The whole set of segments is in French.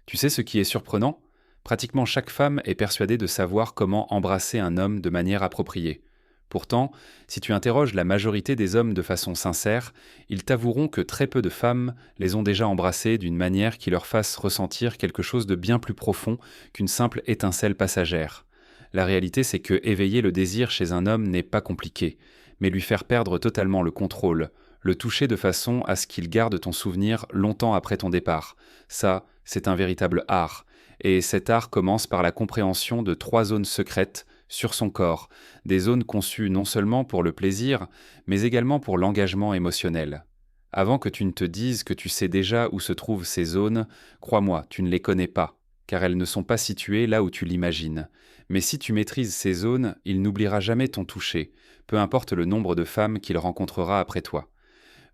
Tu sais ce qui est surprenant? Pratiquement chaque femme est persuadée de savoir comment embrasser un homme de manière appropriée. Pourtant, si tu interroges la majorité des hommes de façon sincère, ils t'avoueront que très peu de femmes les ont déjà embrassés d'une manière qui leur fasse ressentir quelque chose de bien plus profond qu'une simple étincelle passagère. La réalité, c'est que éveiller le désir chez un homme n'est pas compliqué, mais lui faire perdre totalement le contrôle, le toucher de façon à ce qu'il garde ton souvenir longtemps après ton départ. Ça, c'est un véritable art. Et cet art commence par la compréhension de trois zones secrètes sur son corps, des zones conçues non seulement pour le plaisir, mais également pour l'engagement émotionnel. Avant que tu ne te dises que tu sais déjà où se trouvent ces zones, crois-moi, tu ne les connais pas, car elles ne sont pas situées là où tu l'imagines. Mais si tu maîtrises ces zones, il n'oubliera jamais ton toucher, peu importe le nombre de femmes qu'il rencontrera après toi.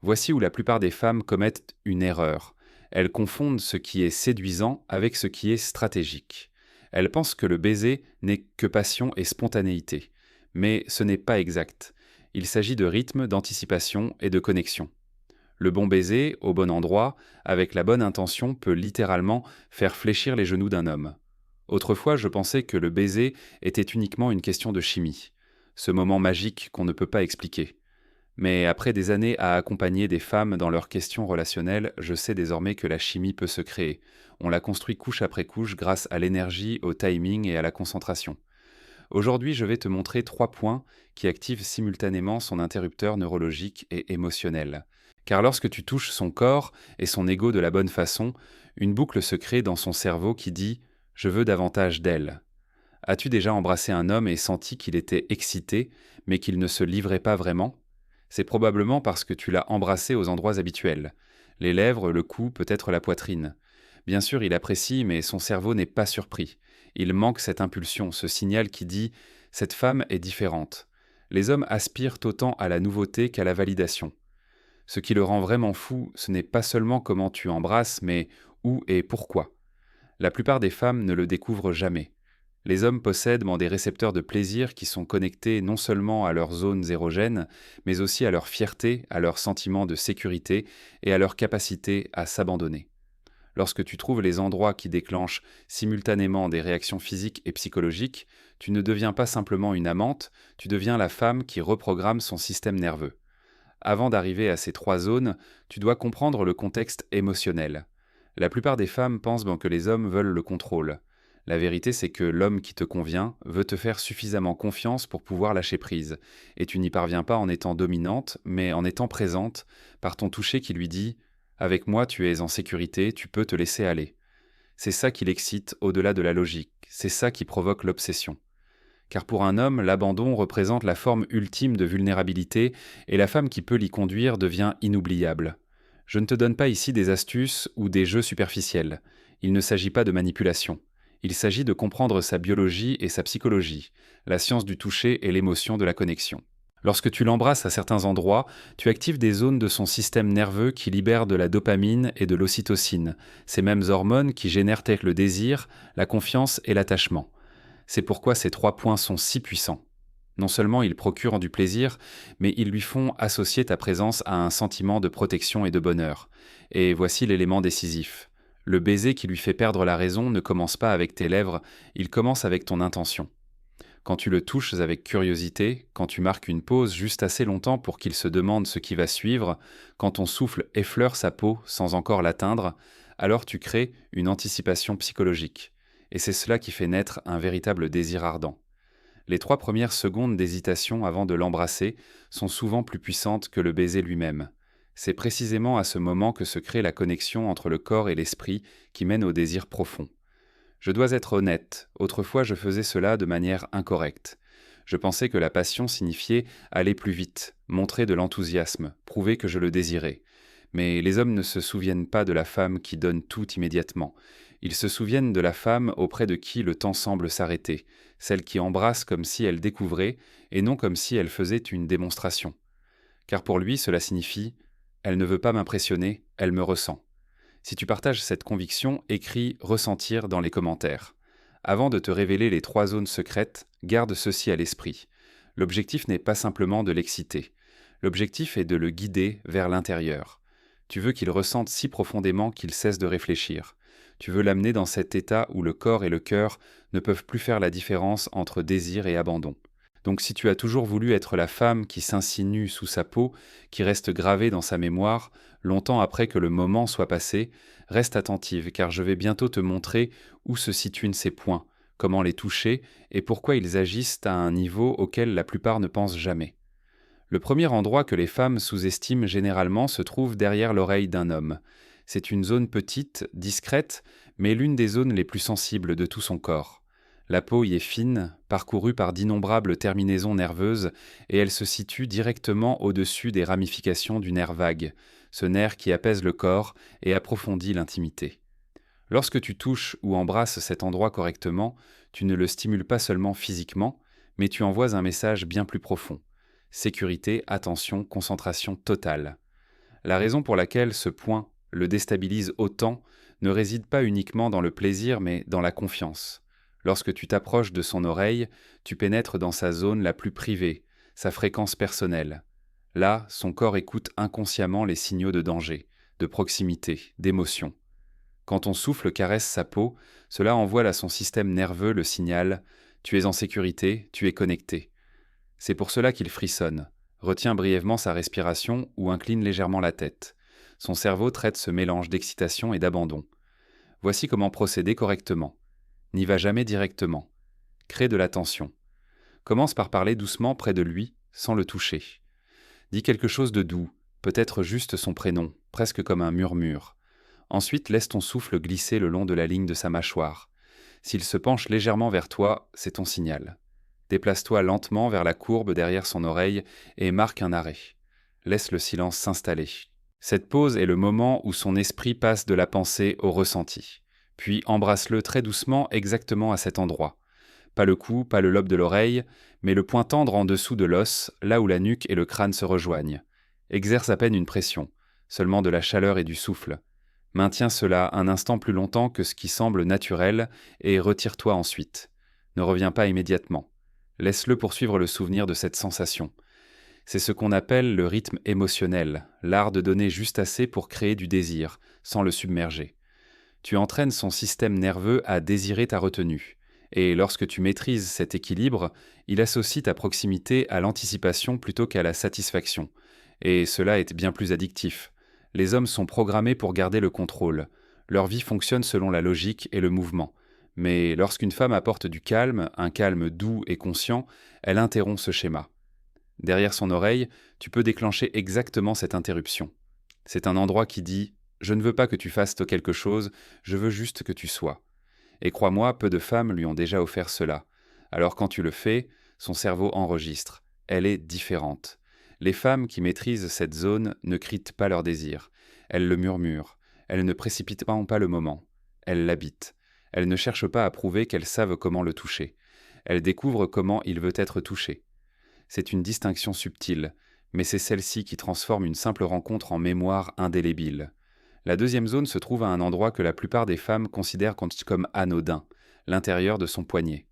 Voici où la plupart des femmes commettent une erreur. Elles confondent ce qui est séduisant avec ce qui est stratégique. Elles pensent que le baiser n'est que passion et spontanéité. Mais ce n'est pas exact. Il s'agit de rythme, d'anticipation et de connexion. Le bon baiser, au bon endroit, avec la bonne intention, peut littéralement faire fléchir les genoux d'un homme. Autrefois, je pensais que le baiser était uniquement une question de chimie, ce moment magique qu'on ne peut pas expliquer. Mais après des années à accompagner des femmes dans leurs questions relationnelles, je sais désormais que la chimie peut se créer. On la construit couche après couche grâce à l'énergie, au timing et à la concentration. Aujourd'hui, je vais te montrer 3 points qui activent simultanément son interrupteur neurologique et émotionnel. Car lorsque tu touches son corps et son ego de la bonne façon, une boucle se crée dans son cerveau qui dit ⁇ Je veux davantage d'elle ⁇ As-tu déjà embrassé un homme et senti qu'il était excité, mais qu'il ne se livrait pas vraiment? C'est probablement parce que tu l'as embrassé aux endroits habituels. Les lèvres, le cou, peut-être la poitrine. Bien sûr, il apprécie, mais son cerveau n'est pas surpris. Il manque cette impulsion, ce signal qui dit ⁇ Cette femme est différente ⁇ Les hommes aspirent autant à la nouveauté qu'à la validation. Ce qui le rend vraiment fou, ce n'est pas seulement comment tu embrasses, mais où et pourquoi. La plupart des femmes ne le découvrent jamais. Les hommes possèdent des récepteurs de plaisir qui sont connectés non seulement à leurs zones érogènes, mais aussi à leur fierté, à leur sentiment de sécurité et à leur capacité à s'abandonner. Lorsque tu trouves les endroits qui déclenchent simultanément des réactions physiques et psychologiques, tu ne deviens pas simplement une amante, tu deviens la femme qui reprogramme son système nerveux. Avant d'arriver à ces 3 zones, tu dois comprendre le contexte émotionnel. La plupart des femmes pensent que les hommes veulent le contrôle. La vérité, c'est que l'homme qui te convient veut te faire suffisamment confiance pour pouvoir lâcher prise. Et tu n'y parviens pas en étant dominante, mais en étant présente, par ton toucher qui lui dit ⁇ Avec moi, tu es en sécurité, tu peux te laisser aller ⁇ C'est ça qui l'excite au-delà de la logique, c'est ça qui provoque l'obsession. Car pour un homme, l'abandon représente la forme ultime de vulnérabilité et la femme qui peut l'y conduire devient inoubliable. Je ne te donne pas ici des astuces ou des jeux superficiels. Il ne s'agit pas de manipulation. Il s'agit de comprendre sa biologie et sa psychologie, la science du toucher et l'émotion de la connexion. Lorsque tu l'embrasses à certains endroits, tu actives des zones de son système nerveux qui libèrent de la dopamine et de l'ocytocine, ces mêmes hormones qui génèrent le désir, la confiance et l'attachement. C'est pourquoi ces 3 points sont si puissants. Non seulement ils procurent du plaisir, mais ils lui font associer ta présence à un sentiment de protection et de bonheur. Et voici l'élément décisif. Le baiser qui lui fait perdre la raison ne commence pas avec tes lèvres, il commence avec ton intention. Quand tu le touches avec curiosité, quand tu marques une pause juste assez longtemps pour qu'il se demande ce qui va suivre, quand ton souffle effleure sa peau sans encore l'atteindre, alors tu crées une anticipation psychologique. Et c'est cela qui fait naître un véritable désir ardent. Les 3 premières secondes d'hésitation avant de l'embrasser sont souvent plus puissantes que le baiser lui-même. C'est précisément à ce moment que se crée la connexion entre le corps et l'esprit qui mène au désir profond. Je dois être honnête, autrefois je faisais cela de manière incorrecte. Je pensais que la passion signifiait aller plus vite, montrer de l'enthousiasme, prouver que je le désirais. Mais les hommes ne se souviennent pas de la femme qui donne tout immédiatement. Ils se souviennent de la femme auprès de qui le temps semble s'arrêter, celle qui embrasse comme si elle découvrait et non comme si elle faisait une démonstration. Car pour lui, cela signifie ⁇ Elle ne veut pas m'impressionner, elle me ressent ⁇ Si tu partages cette conviction, écris ressentir dans les commentaires. Avant de te révéler les 3 zones secrètes, garde ceci à l'esprit. L'objectif n'est pas simplement de l'exciter. L'objectif est de le guider vers l'intérieur. Tu veux qu'il ressente si profondément qu'il cesse de réfléchir. Tu veux l'amener dans cet état où le corps et le cœur ne peuvent plus faire la différence entre désir et abandon. Donc si tu as toujours voulu être la femme qui s'insinue sous sa peau, qui reste gravée dans sa mémoire, longtemps après que le moment soit passé, reste attentive car je vais bientôt te montrer où se situent ces points, comment les toucher et pourquoi ils agissent à un niveau auquel la plupart ne pensent jamais. Le premier endroit que les femmes sous-estiment généralement se trouve derrière l'oreille d'un homme. C'est une zone petite, discrète, mais l'une des zones les plus sensibles de tout son corps. La peau y est fine, parcourue par d'innombrables terminaisons nerveuses, et elle se situe directement au-dessus des ramifications du nerf vague, ce nerf qui apaise le corps et approfondit l'intimité. Lorsque tu touches ou embrasses cet endroit correctement, tu ne le stimules pas seulement physiquement, mais tu envoies un message bien plus profond. Sécurité, attention, concentration totale. La raison pour laquelle ce point le déstabilise autant ne réside pas uniquement dans le plaisir, mais dans la confiance. Lorsque tu t'approches de son oreille, tu pénètres dans sa zone la plus privée, sa fréquence personnelle. Là, son corps écoute inconsciemment les signaux de danger, de proximité, d'émotion. Quand ton souffle caresse sa peau, cela envoie à son système nerveux le signal « Tu es en sécurité, tu es connecté ». C'est pour cela qu'il frissonne, retient brièvement sa respiration ou incline légèrement la tête. Son cerveau traite ce mélange d'excitation et d'abandon. Voici comment procéder correctement. N'y va jamais directement. Crée de la tension. Commence par parler doucement près de lui, sans le toucher. Dis quelque chose de doux, peut-être juste son prénom, presque comme un murmure. Ensuite, laisse ton souffle glisser le long de la ligne de sa mâchoire. S'il se penche légèrement vers toi, c'est ton signal. Déplace-toi lentement vers la courbe derrière son oreille et marque un arrêt. Laisse le silence s'installer. Cette pause est le moment où son esprit passe de la pensée au ressenti. Puis embrasse-le très doucement exactement à cet endroit. Pas le cou, pas le lobe de l'oreille, mais le point tendre en dessous de l'os, là où la nuque et le crâne se rejoignent. Exerce à peine une pression, seulement de la chaleur et du souffle. Maintiens cela un instant plus longtemps que ce qui semble naturel et retire-toi ensuite. Ne reviens pas immédiatement. Laisse-le poursuivre le souvenir de cette sensation. C'est ce qu'on appelle le rythme émotionnel, l'art de donner juste assez pour créer du désir, sans le submerger. Tu entraînes son système nerveux à désirer ta retenue. Et lorsque tu maîtrises cet équilibre, il associe ta proximité à l'anticipation plutôt qu'à la satisfaction. Et cela est bien plus addictif. Les hommes sont programmés pour garder le contrôle. Leur vie fonctionne selon la logique et le mouvement. Mais lorsqu'une femme apporte du calme, un calme doux et conscient, elle interrompt ce schéma. Derrière son oreille, tu peux déclencher exactement cette interruption. C'est un endroit qui dit « Je ne veux pas que tu fasses quelque chose, je veux juste que tu sois ». Et crois-moi, peu de femmes lui ont déjà offert cela. Alors quand tu le fais, son cerveau enregistre. Elle est différente. Les femmes qui maîtrisent cette zone ne crient pas leur désir. Elles le murmurent. Elles ne précipitent pas le moment. Elles l'habitent. Elles ne cherchent pas à prouver qu'elles savent comment le toucher. Elles découvrent comment il veut être touché. C'est une distinction subtile, mais c'est celle-ci qui transforme une simple rencontre en mémoire indélébile. La deuxième zone se trouve à un endroit que la plupart des femmes considèrent comme anodin, l'intérieur de son poignet.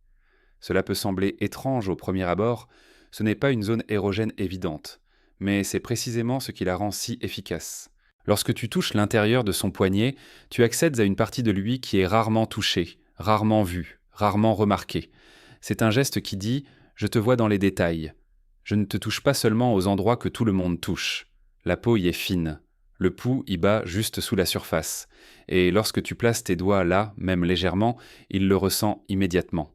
Cela peut sembler étrange au premier abord, ce n'est pas une zone érogène évidente, mais c'est précisément ce qui la rend si efficace. Lorsque tu touches l'intérieur de son poignet, tu accèdes à une partie de lui qui est rarement touchée, rarement vue, rarement remarquée. C'est un geste qui dit « Je te vois dans les détails ». Je ne te touche pas seulement aux endroits que tout le monde touche. La peau y est fine. Le pouls y bat juste sous la surface. Et lorsque tu places tes doigts là, même légèrement, il le ressent immédiatement.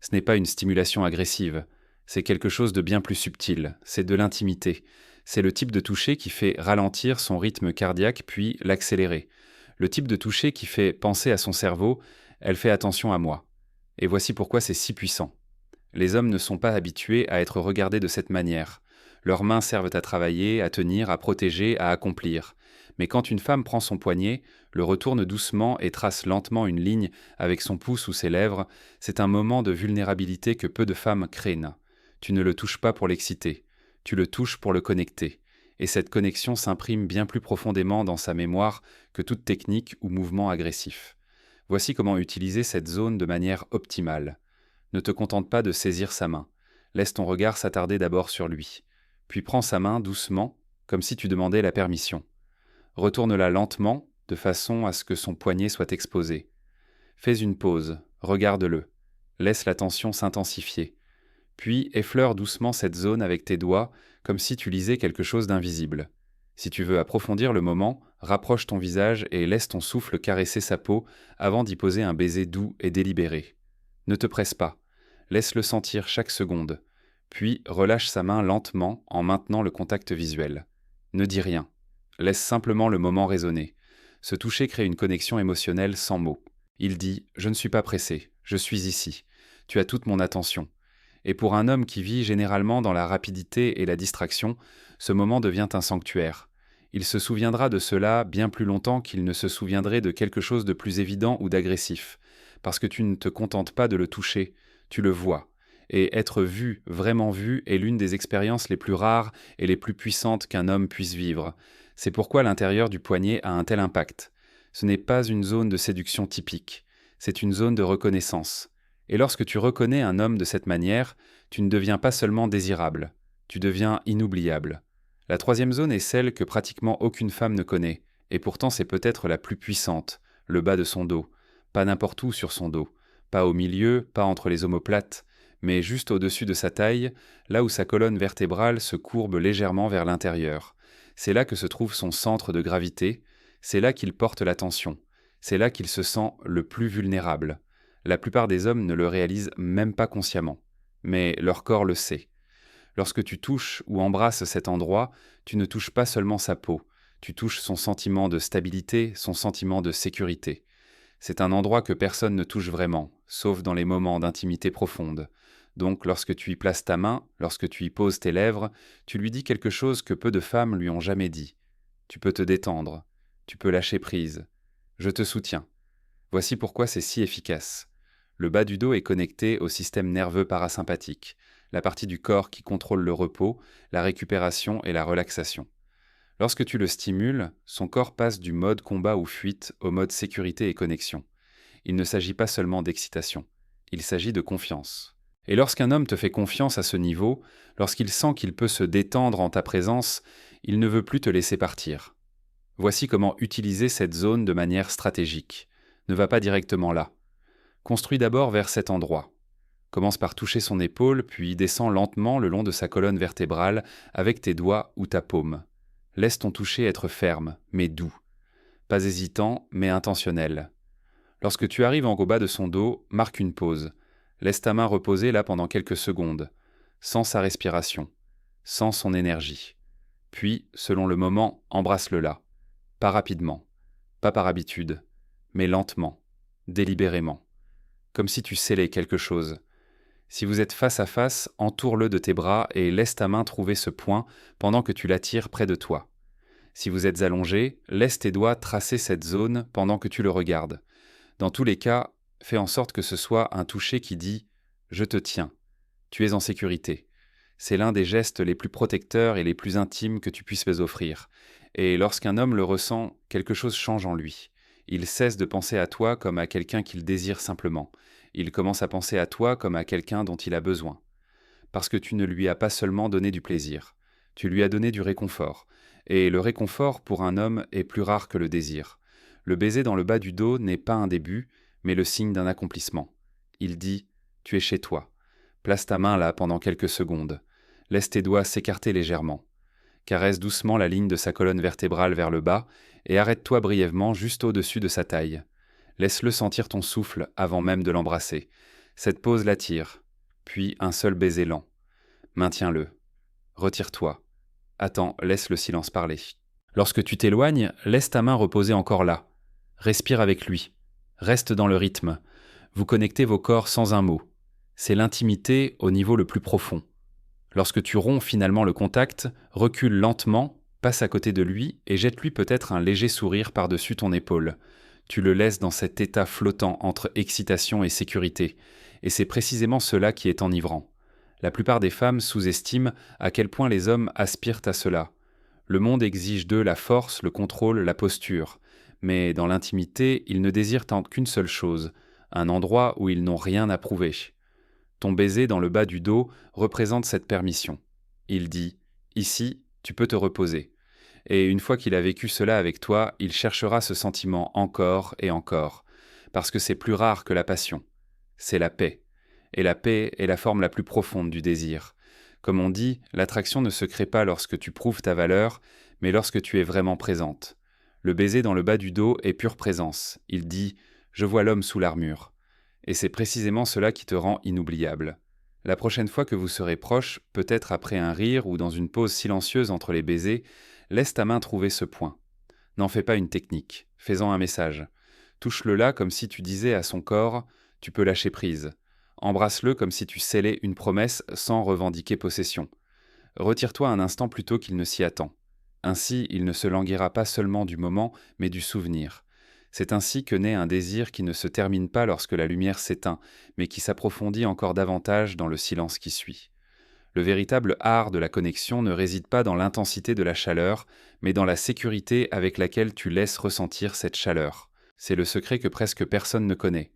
Ce n'est pas une stimulation agressive. C'est quelque chose de bien plus subtil. C'est de l'intimité. C'est le type de toucher qui fait ralentir son rythme cardiaque puis l'accélérer. Le type de toucher qui fait penser à son cerveau « Elle fait attention à moi ». Et voici pourquoi c'est si puissant. Les hommes ne sont pas habitués à être regardés de cette manière. Leurs mains servent à travailler, à tenir, à protéger, à accomplir. Mais quand une femme prend son poignet, le retourne doucement et trace lentement une ligne avec son pouce ou ses lèvres, c'est un moment de vulnérabilité que peu de femmes craignent. Tu ne le touches pas pour l'exciter, tu le touches pour le connecter. Et cette connexion s'imprime bien plus profondément dans sa mémoire que toute technique ou mouvement agressif. Voici comment utiliser cette zone de manière optimale. Ne te contente pas de saisir sa main. Laisse ton regard s'attarder d'abord sur lui. Puis prends sa main doucement, comme si tu demandais la permission. Retourne-la lentement, de façon à ce que son poignet soit exposé. Fais une pause, regarde-le. Laisse la tension s'intensifier. Puis effleure doucement cette zone avec tes doigts, comme si tu lisais quelque chose d'invisible. Si tu veux approfondir le moment, rapproche ton visage et laisse ton souffle caresser sa peau avant d'y poser un baiser doux et délibéré. Ne te presse pas, laisse-le sentir chaque seconde, puis relâche sa main lentement en maintenant le contact visuel. Ne dis rien, laisse simplement le moment résonner. Ce toucher crée une connexion émotionnelle sans mots. Il dit « Je ne suis pas pressé, je suis ici, tu as toute mon attention ». Et pour un homme qui vit généralement dans la rapidité et la distraction, ce moment devient un sanctuaire. Il se souviendra de cela bien plus longtemps qu'il ne se souviendrait de quelque chose de plus évident ou d'agressif, parce que tu ne te contentes pas de le toucher, tu le vois. Et être vu, vraiment vu, est l'une des expériences les plus rares et les plus puissantes qu'un homme puisse vivre. C'est pourquoi l'intérieur du poignet a un tel impact. Ce n'est pas une zone de séduction typique, c'est une zone de reconnaissance. Et lorsque tu reconnais un homme de cette manière, tu ne deviens pas seulement désirable, tu deviens inoubliable. La troisième zone est celle que pratiquement aucune femme ne connaît, et pourtant c'est peut-être la plus puissante, le bas de son dos. Pas n'importe où sur son dos, pas au milieu, pas entre les omoplates, mais juste au-dessus de sa taille, là où sa colonne vertébrale se courbe légèrement vers l'intérieur. C'est là que se trouve son centre de gravité, c'est là qu'il porte l'attention, c'est là qu'il se sent le plus vulnérable. La plupart des hommes ne le réalisent même pas consciemment, mais leur corps le sait. Lorsque tu touches ou embrasses cet endroit, tu ne touches pas seulement sa peau, tu touches son sentiment de stabilité, son sentiment de sécurité. C'est un endroit que personne ne touche vraiment, sauf dans les moments d'intimité profonde. Donc lorsque tu y places ta main, lorsque tu y poses tes lèvres, tu lui dis quelque chose que peu de femmes lui ont jamais dit. Tu peux te détendre, tu peux lâcher prise. Je te soutiens. Voici pourquoi c'est si efficace. Le bas du dos est connecté au système nerveux parasympathique, la partie du corps qui contrôle le repos, la récupération et la relaxation. Lorsque tu le stimules, son corps passe du mode combat ou fuite au mode sécurité et connexion. Il ne s'agit pas seulement d'excitation, il s'agit de confiance. Et lorsqu'un homme te fait confiance à ce niveau, lorsqu'il sent qu'il peut se détendre en ta présence, il ne veut plus te laisser partir. Voici comment utiliser cette zone de manière stratégique. Ne va pas directement là. Construis d'abord vers cet endroit. Commence par toucher son épaule, puis descends lentement le long de sa colonne vertébrale avec tes doigts ou ta paume. Laisse ton toucher être ferme, mais doux. Pas hésitant, mais intentionnel. Lorsque tu arrives en bas de son dos, marque une pause. Laisse ta main reposer là pendant quelques secondes. Sens sa respiration. Sens son énergie. Puis, selon le moment, embrasse-le là. Pas rapidement. Pas par habitude. Mais lentement. Délibérément. Comme si tu scellais quelque chose. Si vous êtes face à face, entoure-le de tes bras et laisse ta main trouver ce point pendant que tu l'attires près de toi. Si vous êtes allongé, laisse tes doigts tracer cette zone pendant que tu le regardes. Dans tous les cas, fais en sorte que ce soit un toucher qui dit « Je te tiens, tu es en sécurité ». C'est l'un des gestes les plus protecteurs et les plus intimes que tu puisses offrir. Et lorsqu'un homme le ressent, quelque chose change en lui. Il cesse de penser à toi comme à quelqu'un qu'il désire simplement. Il commence à penser à toi comme à quelqu'un dont il a besoin. Parce que tu ne lui as pas seulement donné du plaisir, tu lui as donné du réconfort. Et le réconfort pour un homme est plus rare que le désir. Le baiser dans le bas du dos n'est pas un début, mais le signe d'un accomplissement. Il dit « Tu es chez toi ». Place ta main là pendant quelques secondes. Laisse tes doigts s'écarter légèrement. Caresse doucement la ligne de sa colonne vertébrale vers le bas et arrête-toi brièvement juste au-dessus de sa taille. Laisse-le sentir ton souffle avant même de l'embrasser. Cette pause l'attire, puis un seul baiser lent. Maintiens-le. Retire-toi. Attends, laisse le silence parler. Lorsque tu t'éloignes, laisse ta main reposer encore là. Respire avec lui. Reste dans le rythme. Vous connectez vos corps sans un mot. C'est l'intimité au niveau le plus profond. Lorsque tu romps finalement le contact, recule lentement, passe à côté de lui et jette-lui peut-être un léger sourire par-dessus ton épaule. Tu le laisses dans cet état flottant entre excitation et sécurité, et c'est précisément cela qui est enivrant. La plupart des femmes sous-estiment à quel point les hommes aspirent à cela. Le monde exige d'eux la force, le contrôle, la posture, mais dans l'intimité, ils ne désirent tant qu'une seule chose, un endroit où ils n'ont rien à prouver. Ton baiser dans le bas du dos représente cette permission. Il dit « Ici, tu peux te reposer ». Et une fois qu'il a vécu cela avec toi, il cherchera ce sentiment encore et encore. parce que c'est plus rare que la passion. C'est la paix. Et la paix est la forme la plus profonde du désir. Comme on dit, l'attraction ne se crée pas lorsque tu prouves ta valeur, mais lorsque tu es vraiment présente. Le baiser dans le bas du dos est pure présence. Il dit « Je vois l'homme sous l'armure ». Et c'est précisément cela qui te rend inoubliable. La prochaine fois que vous serez proches, peut-être après un rire ou dans une pause silencieuse entre les baisers, laisse ta main trouver ce point. N'en fais pas une technique, fais-en un message. Touche-le là comme si tu disais à son corps « Tu peux lâcher prise ». Embrasse-le comme si tu scellais une promesse sans revendiquer possession. Retire-toi un instant plutôt qu'il ne s'y attend. Ainsi, il ne se languira pas seulement du moment, mais du souvenir. C'est ainsi que naît un désir qui ne se termine pas lorsque la lumière s'éteint, mais qui s'approfondit encore davantage dans le silence qui suit. Le véritable art de la connexion ne réside pas dans l'intensité de la chaleur, mais dans la sécurité avec laquelle tu laisses ressentir cette chaleur. C'est le secret que presque personne ne connaît.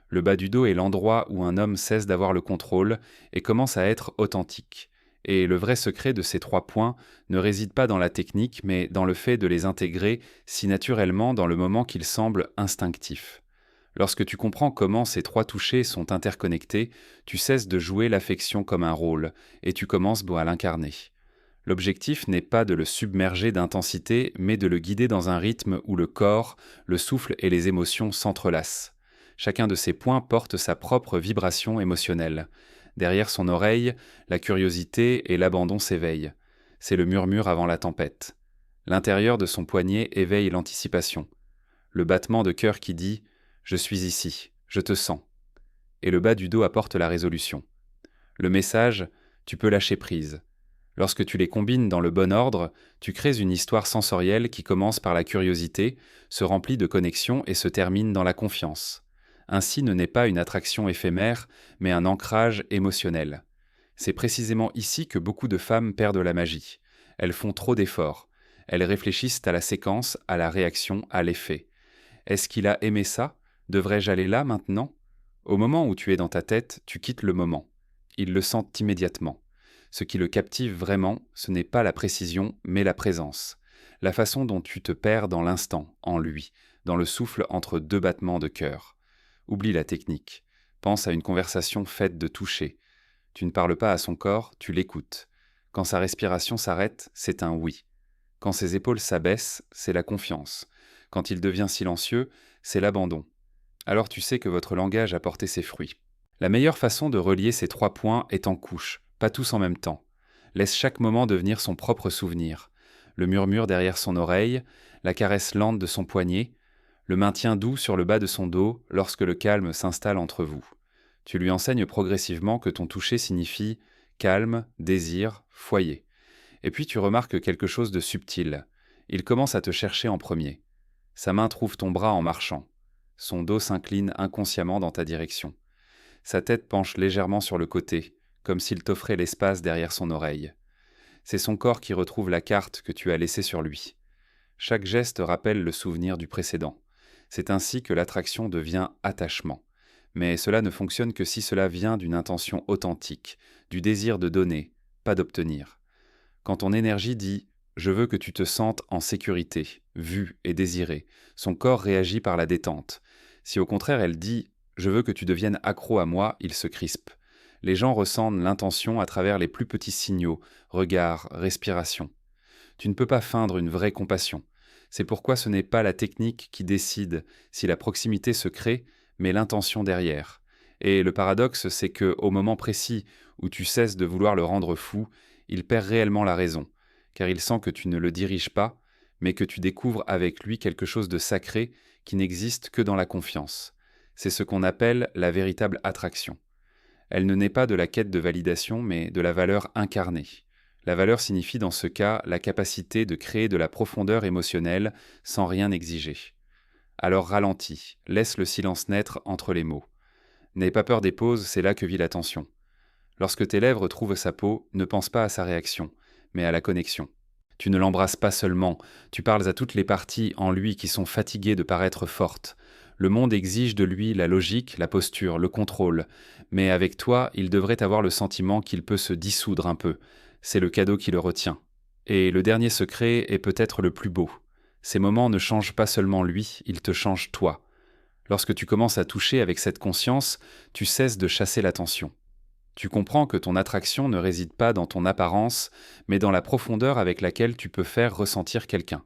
Le bas du dos est l'endroit où un homme cesse d'avoir le contrôle et commence à être authentique. Et le vrai secret de ces 3 points ne réside pas dans la technique, mais dans le fait de les intégrer si naturellement dans le moment qu'ils semblent instinctifs. Lorsque tu comprends comment ces 3 touchés sont interconnectés, tu cesses de jouer l'affection comme un rôle, et tu commences à l'incarner. L'objectif n'est pas de le submerger d'intensité, mais de le guider dans un rythme où le corps, le souffle et les émotions s'entrelacent. Chacun de ces points porte sa propre vibration émotionnelle. Derrière son oreille, la curiosité et l'abandon s'éveillent. C'est le murmure avant la tempête. L'intérieur de son poignet éveille l'anticipation. Le battement de cœur qui dit « Je suis ici, je te sens ». Et le bas du dos apporte la résolution. Le message « Tu peux lâcher prise ». Lorsque tu les combines dans le bon ordre, tu crées une histoire sensorielle qui commence par la curiosité, se remplit de connexion et se termine dans la confiance. Ainsi ne naît pas une attraction éphémère, mais un ancrage émotionnel. C'est précisément ici que beaucoup de femmes perdent la magie. Elles font trop d'efforts. Elles réfléchissent à la séquence, à la réaction, à l'effet. Est-ce qu'il a aimé ça? Devrais-je aller là maintenant? Au moment où tu es dans ta tête, tu quittes le moment. Il le sent immédiatement. Ce qui le captive vraiment, ce n'est pas la précision, mais la présence. La façon dont tu te perds dans l'instant, en lui, dans le souffle entre 2 battements de cœur. Oublie la technique. Pense à une conversation faite de toucher. Tu ne parles pas à son corps, tu l'écoutes. Quand sa respiration s'arrête, c'est un oui. Quand ses épaules s'abaissent, c'est la confiance. Quand il devient silencieux, c'est l'abandon. Alors tu sais que votre langage a porté ses fruits. La meilleure façon de relier ces 3 points est en couche, pas tous en même temps. Laisse chaque moment devenir son propre souvenir. Le murmure derrière son oreille, la caresse lente de son poignet, le maintien doux sur le bas de son dos lorsque le calme s'installe entre vous. Tu lui enseignes progressivement que ton toucher signifie calme, désir, foyer. Et puis tu remarques quelque chose de subtil. Il commence à te chercher en premier. Sa main trouve ton bras en marchant. Son dos s'incline inconsciemment dans ta direction. Sa tête penche légèrement sur le côté, comme s'il t'offrait l'espace derrière son oreille. C'est son corps qui retrouve la carte que tu as laissée sur lui. Chaque geste rappelle le souvenir du précédent. C'est ainsi que l'attraction devient attachement. Mais cela ne fonctionne que si cela vient d'une intention authentique, du désir de donner, pas d'obtenir. Quand ton énergie dit « Je veux que tu te sentes en sécurité, vue et désirée », son corps réagit par la détente. Si au contraire elle dit « Je veux que tu deviennes accro à moi », il se crispe. Les gens ressentent l'intention à travers les plus petits signaux, regards, respiration. Tu ne peux pas feindre une vraie compassion. C'est pourquoi ce n'est pas la technique qui décide si la proximité se crée, mais l'intention derrière. Et le paradoxe, c'est que au moment précis où tu cesses de vouloir le rendre fou, il perd réellement la raison, car il sent que tu ne le diriges pas, mais que tu découvres avec lui quelque chose de sacré qui n'existe que dans la confiance. C'est ce qu'on appelle la véritable attraction. Elle ne naît pas de la quête de validation, mais de la valeur incarnée. La valeur signifie dans ce cas la capacité de créer de la profondeur émotionnelle sans rien exiger. Alors ralentis, laisse le silence naître entre les mots. N'aie pas peur des pauses, c'est là que vit la tension. Lorsque tes lèvres trouvent sa peau, ne pense pas à sa réaction, mais à la connexion. Tu ne l'embrasses pas seulement, tu parles à toutes les parties en lui qui sont fatiguées de paraître fortes. Le monde exige de lui la logique, la posture, le contrôle, mais avec toi, il devrait avoir le sentiment qu'il peut se dissoudre un peu. C'est le cadeau qui le retient. Et le dernier secret est peut-être le plus beau. Ces moments ne changent pas seulement lui, ils te changent toi. Lorsque tu commences à toucher avec cette conscience, tu cesses de chasser l'attention. Tu comprends que ton attraction ne réside pas dans ton apparence, mais dans la profondeur avec laquelle tu peux faire ressentir quelqu'un.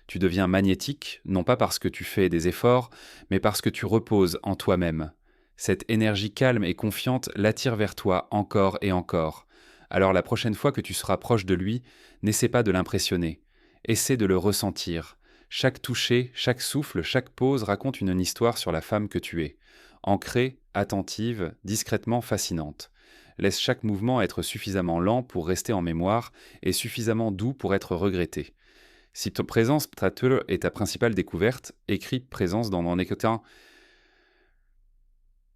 Tu deviens magnétique, non pas parce que tu fais des efforts, mais parce que tu reposes en toi-même. Cette énergie calme et confiante l'attire vers toi encore et encore. Alors la prochaine fois que tu seras proche de lui, n'essaie pas de l'impressionner. Essaie de le ressentir. Chaque toucher, chaque souffle, chaque pause raconte une histoire sur la femme que tu es. Ancrée, attentive, discrètement fascinante. Laisse chaque mouvement être suffisamment lent pour rester en mémoire et suffisamment doux pour être regretté. Si ta présence Prater est ta principale découverte, écris présence dans mon écoutant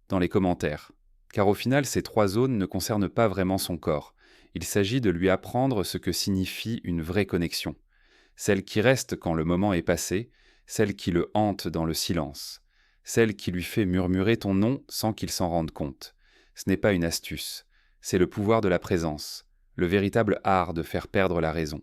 dans les commentaires. Car au final, ces trois zones ne concernent pas vraiment son corps. Il s'agit de lui apprendre ce que signifie une vraie connexion. Celle qui reste quand le moment est passé, celle qui le hante dans le silence, celle qui lui fait murmurer ton nom sans qu'il s'en rende compte. Ce n'est pas une astuce, c'est le pouvoir de la présence, le véritable art de faire perdre la raison.